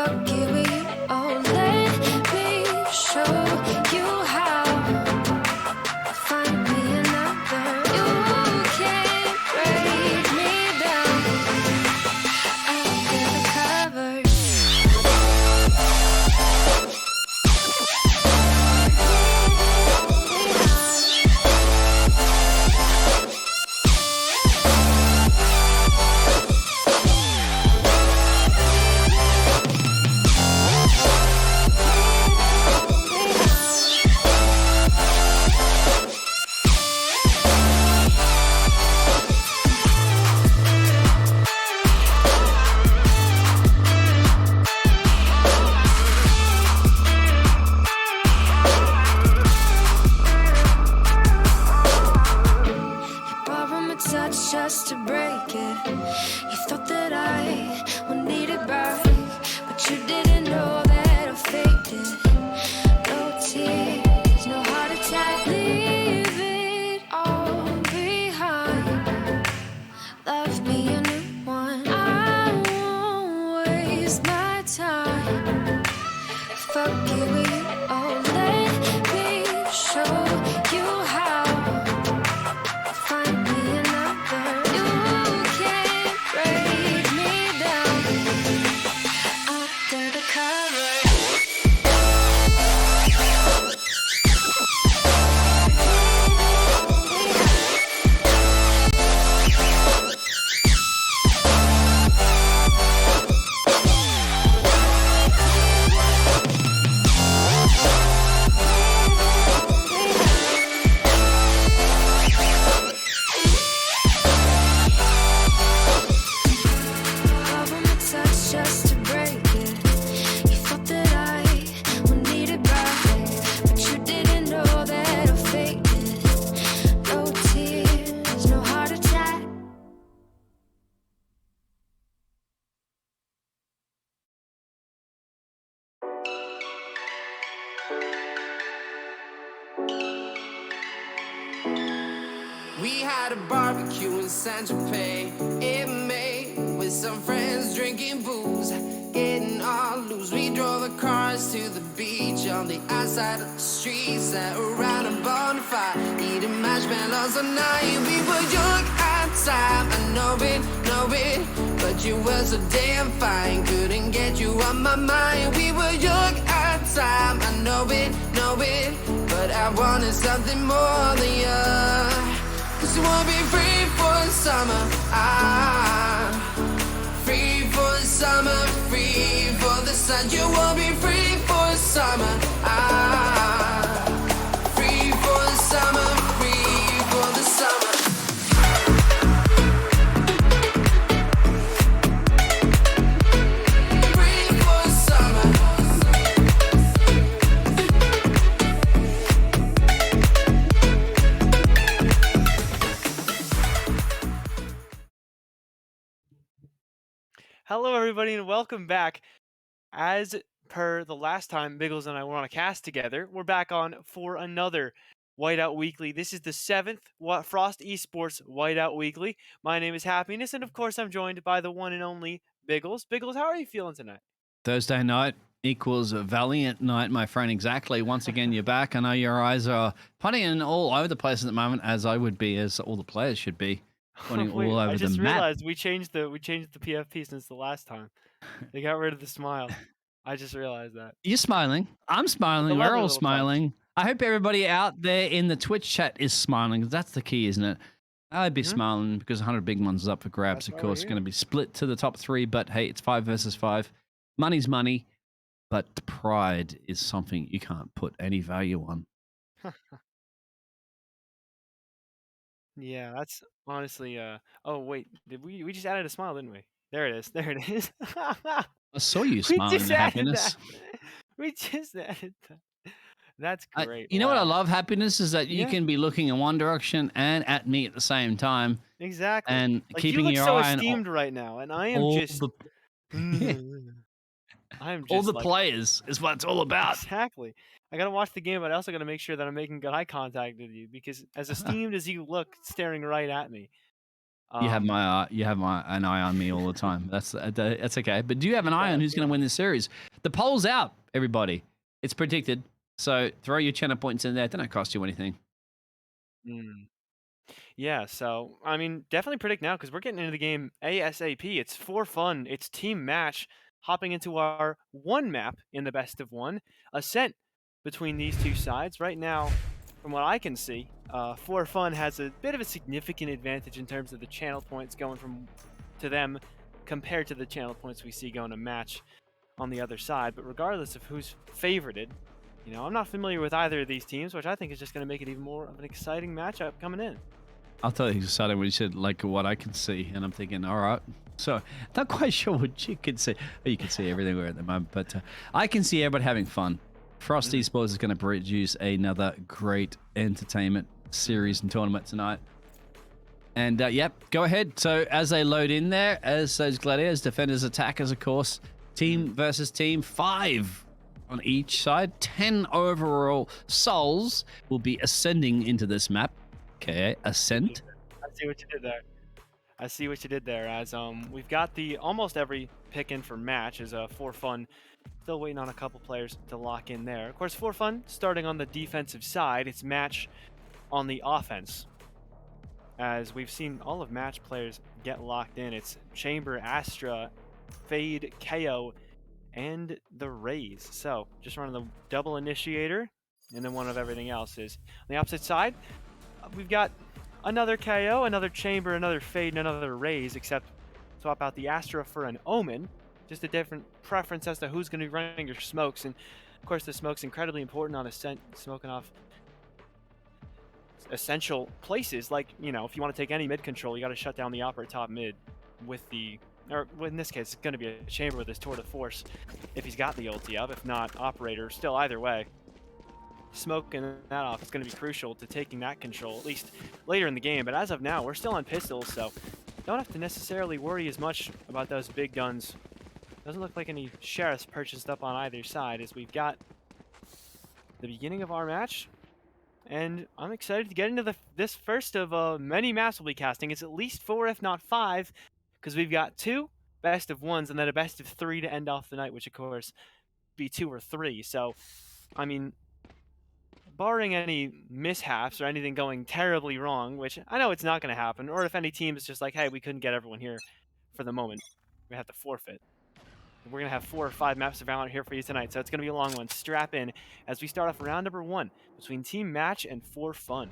Fuck you, you. Oh, let me show you how. Find me another. You can't break me down. Under the covers. Just to break it. You thought that I would need it back, but you didn't know that I faked it. No tears, no heart attack. Leave it all behind. Love me a new one. I won't waste my time. Fuck you, you. Oh, let me show you how. Find me another. You can't break me down. Under the covers. Love on my touch just to break it. You thought that I would need it back, but you didn't know that I faked it. No tears, no heart attack. We had a barbecue in San Tropez in May with some friends drinking booze, getting all loose. We drove the cars to the beach on the outside of the street, sat around a bonfire, eating marshmallows all night. We were young at the time, I know it, but you were so damn fine, couldn't get you on my mind. We were young at the time, I know it, but I wanted something more than you. Cause you wanna be free for the summer, free for the summer, free for the sun. You wanna be free for the summer, free for the summer, free for the summer. Free for the summer. Hello, everybody, and welcome back. As per the last time Biggles and I were on a cast together, we're back on for another Whiteout Weekly. This is the 7th Frost Esports Whiteout Weekly. My name is Happiness, and of course, I'm joined by the one and only Biggles. Biggles, how are you feeling tonight? Thursday night equals a valiant night, my friend. Exactly. Once again, you're back. I know your eyes are pointing all over the place at the moment, as I would be, as all the players should be, pointing Wait, all over I the just map. realized we changed the PFP since the last time. They got rid of the smile. I just realized that. You're smiling. I'm smiling. a We're lovely all little touch. smiling. I hope everybody out there in the Twitch chat is smiling. 'Cause that's the key, isn't it? I'd be smiling because 100 big ones is up for grabs. That's Of why course, we're going to here. be split to the top 3. But hey, it's 5 versus 5. Money's money, but pride is something you can't put any value on. Yeah, that's honestly. Oh wait, did we just added a smile, didn't we? There it is. There it is. I saw you We smiling just at added happiness. that. We just added that. That's great. You know what I Wow. love, happiness, is that you Yeah. can be looking in one direction and at me at the same time, Exactly. and Like keeping you look your so eye on esteemed right now, and I am all just. the I am just all the like players is what it's all about. exactly. I gotta watch the game, but I also gotta make sure that I'm making good eye contact with you because as esteemed as you look, staring right at me, You have an eye on me all the time. That's okay. But do you have an eye on who's going to win this series? The poll's out, everybody. It's predicted. So throw your channel points in there. It don't cost you anything. Mm. Yeah, so I mean, definitely predict now because we're getting into the game ASAP. It's for fun. It's team match. Hopping into our one map in the best of one. Ascent between these two sides right now. From what I can see, for fun has a bit of a significant advantage in terms of the channel points going to them compared to the channel points we see going to match on the other side. But regardless of who's favorited, I'm not familiar with either of these teams, which I think is just going to make it even more of an exciting matchup coming in. I'll tell you exciting when you said like what I can see, and I'm thinking, all right. So not quite sure what you can see. You can see everywhere at the moment, but I can see everybody having fun. Frost Esports is going to produce another great entertainment series and tournament tonight. And yep, go ahead. So as they load in there, as those gladiators, defenders, attackers, of course, team versus team, 5 on each side, 10 overall souls will be ascending into this map. Okay, ascent. I see what you did there. As we've got the almost every pick in for match is for fun. Still waiting on a couple players to lock in there. Of course, for fun, starting on the defensive side, it's match on the offense. As we've seen all of match players get locked in, it's Chamber, Astra, Fade, KO, and the Raze. So just running the double initiator, and then one of everything else is on the opposite side. We've got another KO, another Chamber, another Fade, and another Raze, except swap out the Astra for an Omen. Just a different preference as to who's going to be running your smokes. And, of course, the smoke's incredibly important on Ascent, smoking off essential places. Like, if you want to take any mid control, you got to shut down the opera top mid with or in this case, it's going to be a Chamber with his Tour de Force if he's got the ulti up. If not, operator. Still, either way, smoking that off is going to be crucial to taking that control, at least later in the game. But as of now, we're still on pistols, so don't have to necessarily worry as much about those big guns. Doesn't look like any sheriffs purchased up on either side, as we've got the beginning of our match. And I'm excited to get into this first of many maps we'll be casting. It's at least 4, if not 5, because we've got 2 best of 1s and then a best of 3 to end off the night, which of course be 2 or 3. So, I mean, barring any mishaps or anything going terribly wrong, which I know it's not going to happen, or if any team is just like, hey, we couldn't get everyone here for the moment, we have to forfeit. We're going to have 4 or 5 maps of Valorant here for you tonight, so it's going to be a long one. Strap in as we start off round number 1 between Team Match and For Fun.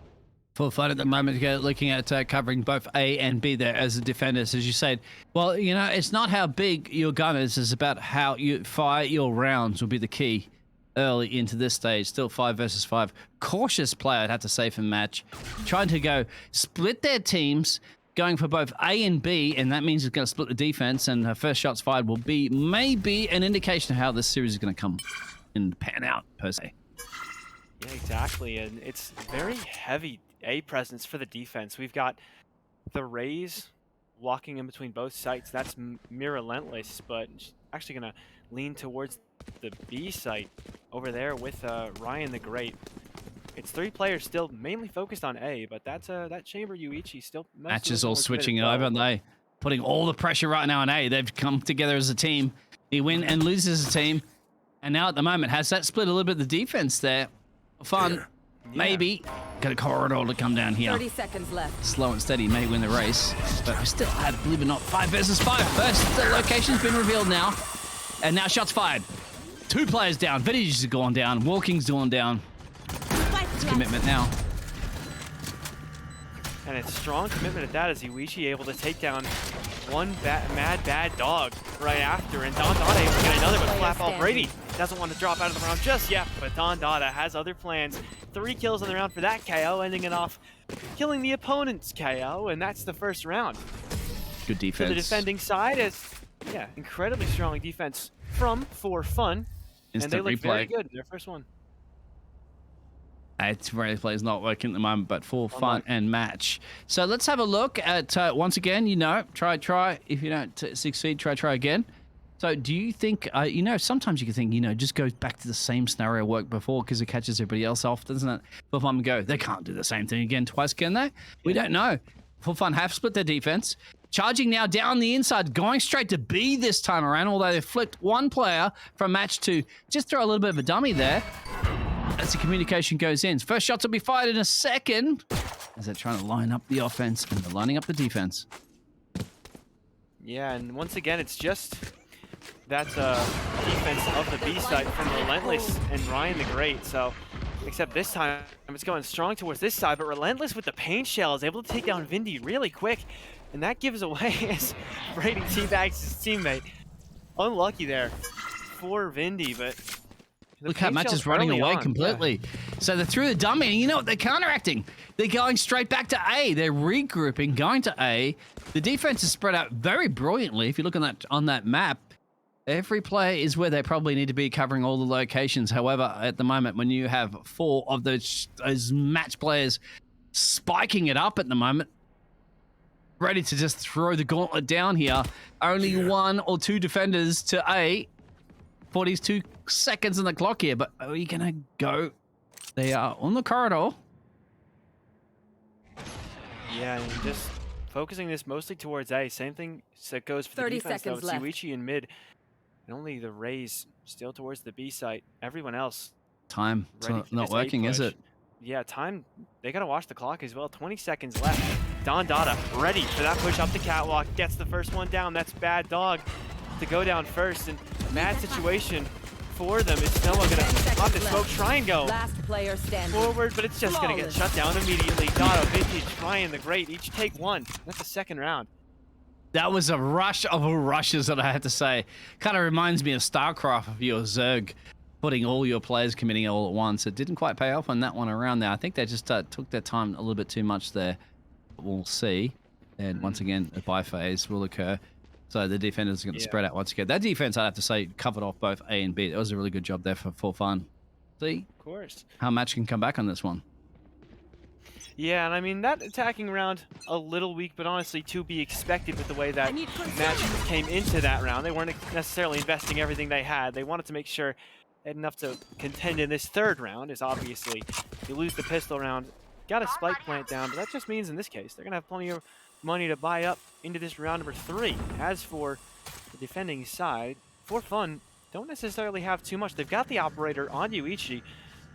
For fun at the moment, looking at covering both A and B there as the defenders, as you said. Well, it's not how big your gun is, it's about how you fire your rounds will be the key early into this stage. Still 5 versus 5. Cautious player, I'd have to say, for match. Trying to go split their teams, going for both A and B, and that means it's going to split the defense, and her first shots fired will be maybe an indication of how this series is going to come and pan out, per se. Yeah, exactly, and it's very heavy A presence for the defense. We've got the Raze walking in between both sites. That's Relentless, but she's actually going to lean towards the B site over there with Ryan the Great. It's 3 players still mainly focused on A, but that's that Chamber Yuichi still. Match is all switching over, aren't they? Putting all the pressure right now on A. They've come together as a team. He win and loses as a team, and now at the moment has that split a little bit of the defense there. Fun, yeah. Maybe. Got a corridor to come down here. 30 seconds left. Slow and steady may win the race, but we still had, believe it or not, 5 versus 5. First location's been revealed now, and now shots fired. 2 players down. Vintage is gone down. Walking's gone down. It's commitment now. And it's strong commitment at that, as Yuichi able to take down one mad bad dog right after, and Don Dada able to get another, but Flapball Brady doesn't want to drop out of the round just yet, but Don Dada has other plans. 3 kills on the round for that KO, ending it off killing the opponent's KO, and that's the first round. Good defense. So the defending side is, incredibly strong defense from For Fun, Instant and they look replay. very good in their first one. It's replay is not working at the moment, but For Fun and Match. So let's have a look at, once again, try. If you don't succeed, try again. So do you think, sometimes you can think, just go back to the same scenario worked before because it catches everybody else off, doesn't it? For Fun and go, they can't do the same thing again twice, can they? We don't know. For Fun have split their defense. Charging now down the inside, going straight to B this time around, although they flicked one player from match to just throw a little bit of a dummy there as the communication goes in. First shots will be fired in a second as they're trying to line up the offense and they're lining up the defense. Yeah, and once again, it's just that defense of the B side from Relentless and Ryan the Great. So, except this time it's going strong towards this side, but Relentless with the paint shell is able to take down Vindy really quick, and that gives away as Brady teabags his teammate. Unlucky there for Vindy, but look how Match is running away completely. Yeah. So they're through the dummy, and you know what? They're counteracting. They're going straight back to A. They're regrouping, going to A. The defense is spread out very brilliantly. If you look on that map, every player is where they probably need to be, covering all the locations. However, at the moment, when you have 4 of those Match players spiking it up at the moment, ready to just throw the gauntlet down here, only 1 or 2 defenders to A. 42 seconds on the clock here, but are we gonna go? They are on the corridor. Yeah, and just focusing this mostly towards A. Same thing that goes for the defense, though. It's Yuichi in mid, and only the Rays still towards the B site. Everyone else time not working, is it? Yeah, time. They gotta watch the clock as well. 20 seconds left. Don Dada ready for that push up the catwalk. Gets the first one down. That's Bad Dog to go down first, and bad situation for them. It's Noah gonna pop the smoke, try and go forward, but it's just gonna get shut down immediately. Dotto, Vintage, Ryan the Great, each take 1. That's the second round. That was a rush of rushes that I have to say. Kind of reminds me of StarCraft of your Zerg, putting all your players committing all at once. It didn't quite pay off on that one around there. I think they just took their time a little bit too much there. We'll see. And once again, a buy phase will occur. So the defenders are going to spread out once again. That defense, I have to say, covered off both A and B. It was a really good job there for Fun. See? Of course. How Match can come back on this one. Yeah, and I mean, that attacking round, a little weak, but honestly to be expected with the way that Match came into that round. They weren't necessarily investing everything they had. They wanted to make sure they had enough to contend in this third round, is obviously you lose the pistol round, got a spike plant down, but that just means in this case, they're going to have plenty of money to buy up into this round number 3. As for the defending side, for Fun, don't necessarily have too much. They've got the operator on Yuichi.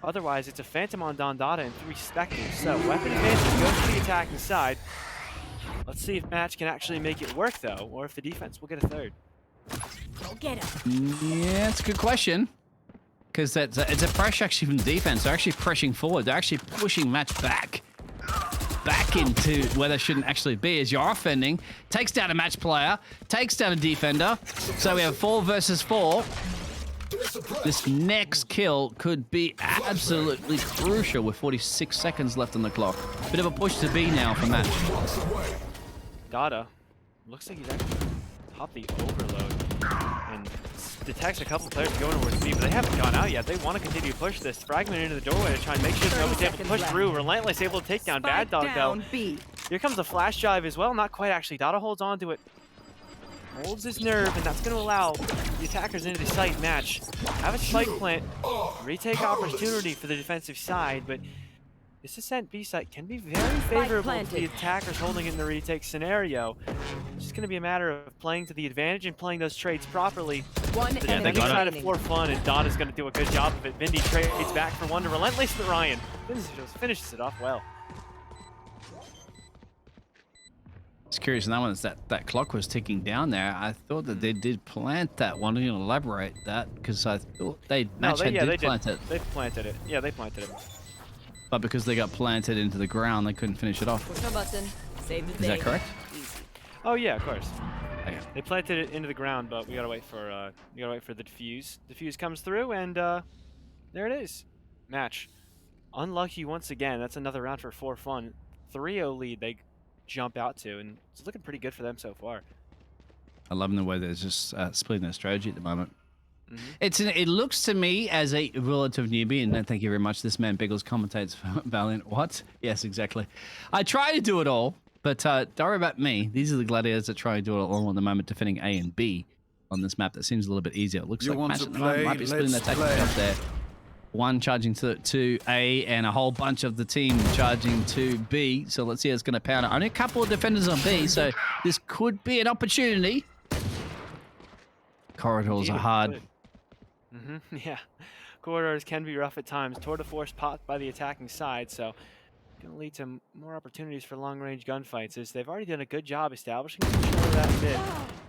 Otherwise, it's a Phantom on Don Dada and 3 Spectres. So weapon advantage goes to the attacking side. Let's see if Match can actually make it work, though, or if the defense will get a third. Go get him. Yeah, it's a good question. Because it's a pressure actually from the defense. They're actually pressing forward. They're actually pushing Match back into where they shouldn't actually be, as you're offending. Takes down a Match player, takes down a defender. So we have 4 versus 4. This next kill could be absolutely crucial with 46 seconds left on the clock. Bit of a push to B now for Match. Dada looks like he's actually popped the overload and detects a couple players going towards B, but they haven't gone out yet. They want to continue to push this. Fragment into the doorway to try and make sure nobody's able to push through. Relentless able to take down Bad Dog, though. Here comes a flash drive as well. Not quite, actually. Dada holds on to it. Holds his nerve, and that's going to allow the attackers into the site. Match have a spike plant. Retake opportunity for the defensive side, but this Ascent B site can be very favorable to the attackers holding it in the retake scenario. It's just going to be a matter of playing to the advantage and playing those trades properly. They got it for Fun, and Dada's going to do a good job of it. Vindy trades back for 1 to Relentless, but Ryan finishes it off well. It's curious, and that one, that clock was ticking down there. I thought that they did plant that one. I'm going to elaborate that, because I thought they did plant it. They planted it. Yeah, they planted it. But because they got planted into the ground, they couldn't finish it off. Push a button. Save the Is that correct? Oh yeah, of course. Okay. They planted it into the ground, but we gotta wait for the defuse. Defuse comes through, and there it is. Match. Unlucky once again. That's another round for Fun. 3-0 lead they jump out to, and it's looking pretty good for them so far. I love the way they're just splitting their strategy at the moment. It looks to me as a relative newbie, and thank you very much. This man Biggles commentates for Valorant. What? Yes, exactly. I try to do it all, but don't worry about me. These are the gladiators that try to do it all at the moment, defending A and B on this map. That seems a little bit easier. It looks like Match at the moment might be splitting their tactics up there. One charging to A and a whole bunch of the team charging to B. So let's see how it's going to pound it. Only a couple of defenders on B, so this could be an opportunity. Corridors are hard. Yeah. Corridors can be rough at times. Tour de force popped by the attacking side, so going to lead to more opportunities for long-range gunfights, as they've already done a good job establishing control of that mid.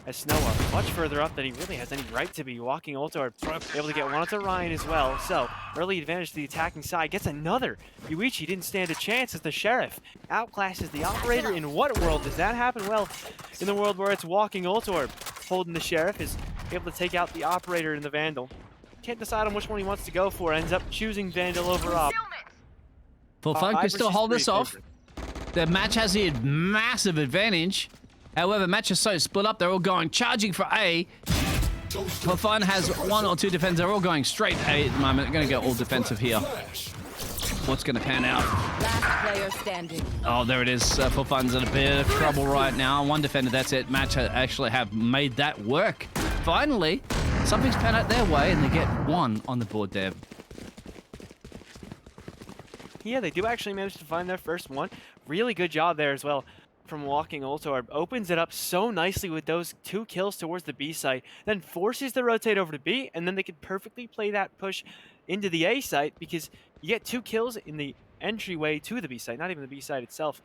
As Snowa, much further up than he really has any right to be. Walking Ultor, able to get one onto Ryan as well. So, early advantage to the attacking side. Gets another. Yuichi didn't stand a chance as the Sheriff outclasses the Operator. In what world does that happen? Well, in the world where it's Walking Ultor holding the Sheriff, is able to take out the Operator and the Vandal. Can't decide on which one he wants to go for. Ends up choosing Vandal over Op. For Fun can still hold this off. The match has a massive advantage. However, match is so split up, they're all going charging for A. For Fun has one or two defenders. They're all going straight A at the moment. They're going to go all defensive here. What's going to pan out? Last player standing. Oh, there it is. For Fun's in a bit of trouble right now. One defender, that's it. Match actually have made that work. Finally, something's panned out their way, and they get one on the board there. Yeah, they do actually manage to find their first one. Really good job there as well from Walking Ultor. Opens it up so nicely with those 2 kills towards the B site, then forces the rotate over to B, and then they can perfectly play that push into the A site because you get 2 kills in the entryway to the B site, not even the B site itself.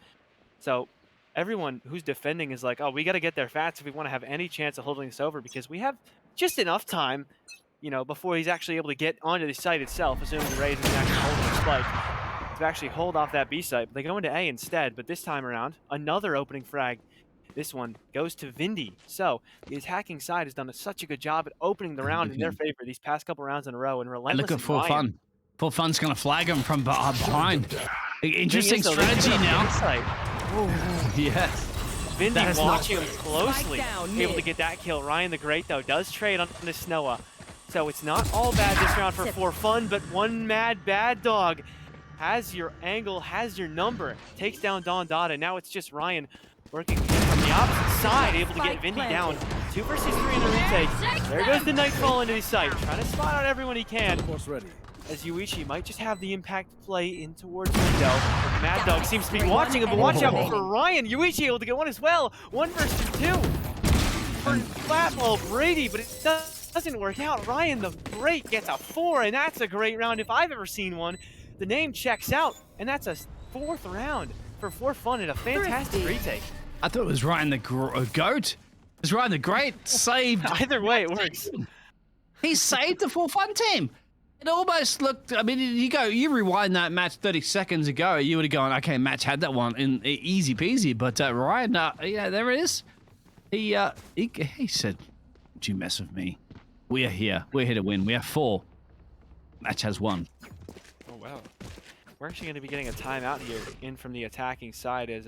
So everyone who's defending is like, oh, we got to get there fast if we want to have any chance of holding this over, because we have just enough time, you know, before he's actually able to get onto the site itself, assuming the Raze is actually holding the spike, to actually hold off that B site. But they go into A instead, but this time around, another opening frag. This one goes to Vindy. So the attacking side has done such a good job at opening the round in their favor these past couple rounds in a row, and relentless. And look at For Fun. For Fun's going to flag him from behind. Interesting strategy now. Yes. Vindy watching him closely, able to get that kill. Ryan the Great, though, does trade on the Snowa. So it's not all bad this round for Fun, but one mad bad dog has your angle, has your number, takes down Don Dada. Now it's just Ryan working from the opposite side, able to get Vindy down. 2 versus 3 in the retake. There goes the Nightfall into the site, trying to spot out everyone he can. As Yuichi might just have the impact play in towards window. Mad Dog seems to be watching him, but watch out for Ryan. Yuichi able to get one as well. 1 versus 2 for Flatball Brady, but it doesn't work out. Ryan the Great gets a 4, and that's a great round if I've ever seen one. The name checks out, and that's a 4th round for Fun and a fantastic retake. I thought it was Ryan the Goat. It was Ryan the Great saved. Either way, it works. He saved the For Fun team. It almost looked, I mean, you rewind that match 30 seconds ago, you would have gone, okay, match had that one in easy peasy, but Ryan, yeah, there it is. He said, don't you mess with me. We are here. We're here to win. We have 4. Match has 1. Oh, wow. We're actually going to be getting a timeout here in from the attacking side, as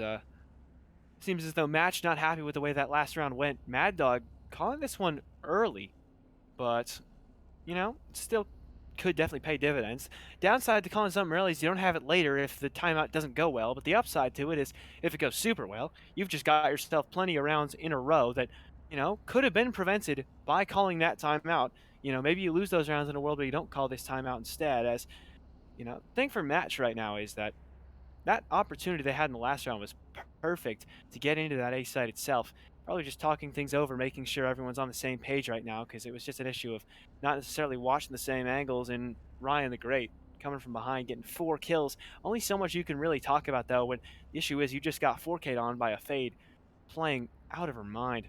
seems as though Match not happy with the way that last round went. Mad Dog calling this one early, but, you know, still could definitely pay dividends. Downside to calling something early is you don't have it later if the timeout doesn't go well, but the upside to it is if it goes super well, you've just got yourself plenty of rounds in a row that, you know, could have been prevented by calling that timeout. You know, maybe you lose those rounds in a world where you don't call this timeout instead. As, you know, the thing for Match right now is that opportunity they had in the last round was perfect to get into that A site itself. Probably just talking things over, making sure everyone's on the same page right now, because it was just an issue of not necessarily watching the same angles. And Ryan the Great coming from behind, getting 4 kills. Only so much you can really talk about, though, when the issue is you just got 4K'd on by a Fade, playing out of her mind.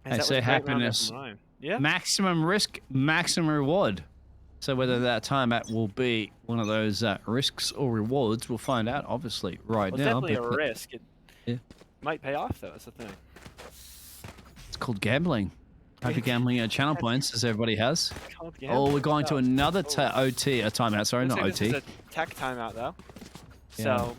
I say happiness. Yeah. Maximum risk, maximum reward. So whether that timeout will be one of those risks or rewards, we'll find out, obviously, right now. It's definitely a risk. It might pay off, though. That's the thing. It's called gambling. Hope you're gambling at channel points, as everybody has. Oh, we're going to another OT, a timeout. Sorry, not OT. This is a tech timeout, though. Yeah. So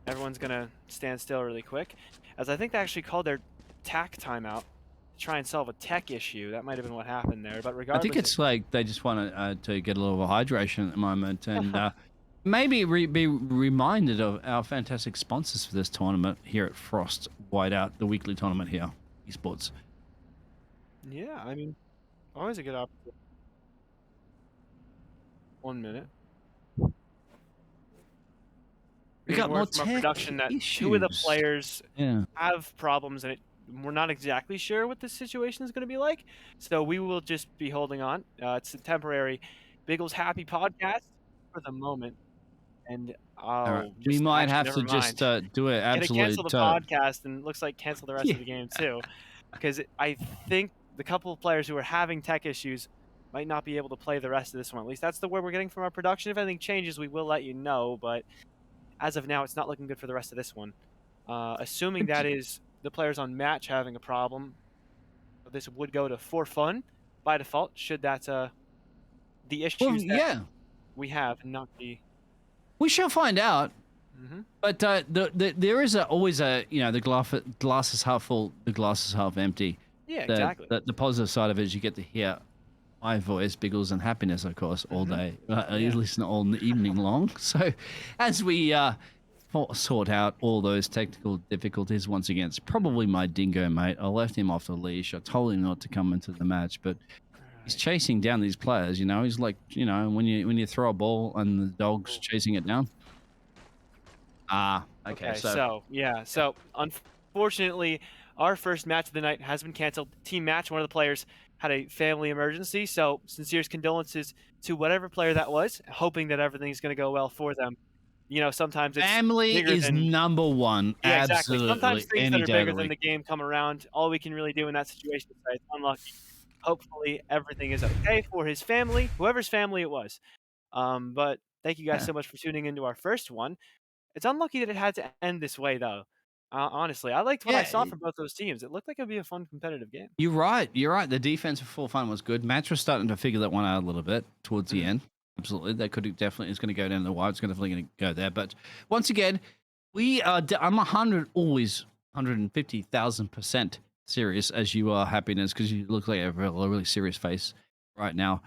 everyone's going to stand still really quick. As I think they actually called their tac timeout to try and solve a tech issue. That might have been what happened there. But regardless, I think it's like they just want to get a little hydration at the moment, and maybe be reminded of our fantastic sponsors for this tournament here at Frost Whiteout, the weekly tournament here, Esports. Yeah, I mean, always a good opportunity. 1 minute. We Getting got more word from our tech production that issues. 2 of the players Yeah. have problems, and we're not exactly sure what the situation is going to be like. So we will just be holding on. It's a temporary Biggles Happy podcast for the moment. And All right. oh, We just might actually have to never mind. just do it Gonna cancel absolute. the podcast and looks like cancel the rest Yeah. of the game too, because I think the couple of players who are having tech issues might not be able to play the rest of this one. At least that's the word we're getting from our production. If anything changes, we will let you know. But as of now, it's not looking good for the rest of this one. Assuming that is the players on match having a problem, this would go to for fun by default. Should that the Well, issues that yeah. we have not be. We shall find out. Mm-hmm. But there is always a the glass is half full, the glass is half empty. Yeah, exactly. The positive side of it is you get to hear my voice, Biggles, and happiness, of course, all day. You listen all evening long. So as we sort out all those technical difficulties once again, it's probably my dingo mate. I left him off the leash. I told him not to come into the match, but he's chasing down these players. He's like when you throw a ball and the dog's chasing it down. Okay. So unfortunately, our first match of the night has been canceled. Team match, one of the players had a family emergency, so sincerest condolences to whatever player that was, hoping that everything's going to go well for them. Sometimes it's family bigger is than, number one. yeah, Absolutely. exactly. Sometimes things Any that are day of bigger the than the week. game come around. All we can really do in that situation is say it's unlucky. Hopefully everything is okay for his family, whoever's family it was. But thank you guys so much for tuning into our first one. It's unlucky that it had to end this way, though. Honestly, I liked what I saw from both those teams. It looked like it would be a fun, competitive game. You're right. The defense for full fun was good. Match was starting to figure that one out a little bit towards the end. Absolutely, that could definitely is going to go down the wire. It's definitely going to go there. But once again, I'm 150,000% serious as you are, happiness, because you look like a really serious face right now.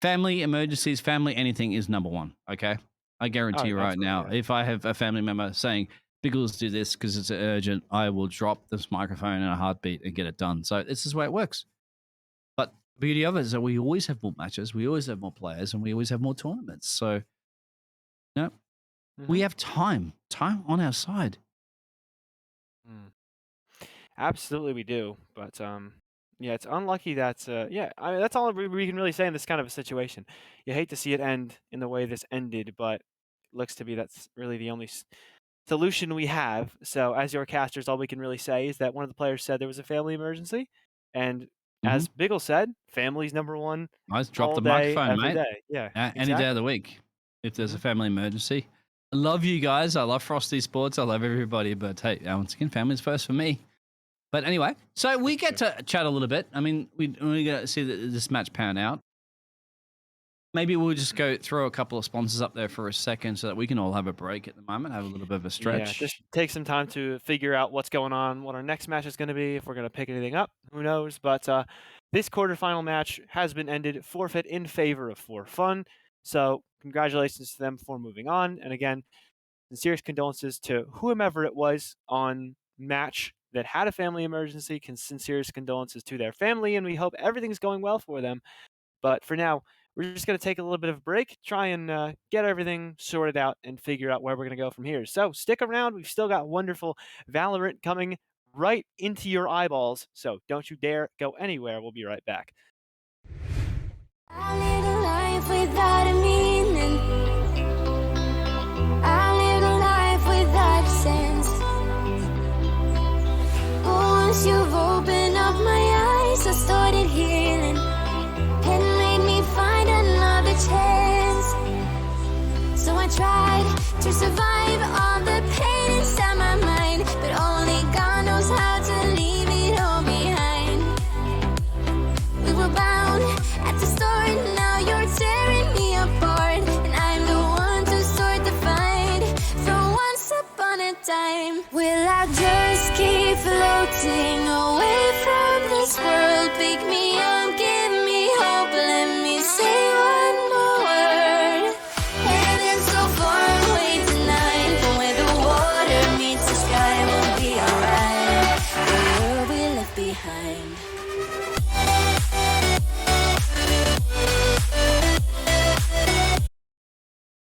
Family emergencies, family anything is number one. Okay. I guarantee you right now, if I have a family member saying, Biggles, do this because it's urgent, I will drop this microphone in a heartbeat and get it done. So this is the way it works. But the beauty of it is that we always have more matches, we always have more players, and we always have more tournaments. So, we have time on our side. Absolutely, we do. But yeah, it's unlucky that that's all we can really say in this kind of a situation. You hate to see it end in the way this ended, but looks to be that's really the only solution we have. So as your casters, all we can really say is that one of the players said there was a family emergency, and as Biggle said, family's number one. I drop all the day, microphone, every mate. day. Yeah, Any day of the week. If there's a family emergency, I love you guys. I love Frosty Sports. I love everybody. But hey, once again, family's first for me. But anyway, so we get to chat a little bit. I mean, we got to see this match pan out. Maybe we'll just go throw a couple of sponsors up there for a second so that we can all have a break at the moment, have a little bit of a stretch. Yeah, just take some time to figure out what's going on, what our next match is going to be, if we're going to pick anything up, who knows. But this quarterfinal match has been ended forfeit in favor of For Fun. So congratulations to them for moving on. And again, sincerest condolences to whomever it was on match that had a family emergency. Sincerest condolences to their family, and we hope everything's going well for them. But for now, we're just going to take a little bit of a break, try and get everything sorted out and figure out where we're going to go from here. So stick around. We've still got wonderful Valorant coming right into your eyeballs. So don't you dare go anywhere. We'll be right back. I live a life without a meaning. I live a life without a sense. But once you've opened up my eyes, I started healing. It made me find another chance. So I tried to survive all the pain inside my mind, but only God knows how to leave it all behind. We were bound at the start, now you're tearing me apart, and I'm the one to start the fight. From once upon a time, will I just keep floating away from this world? Pick me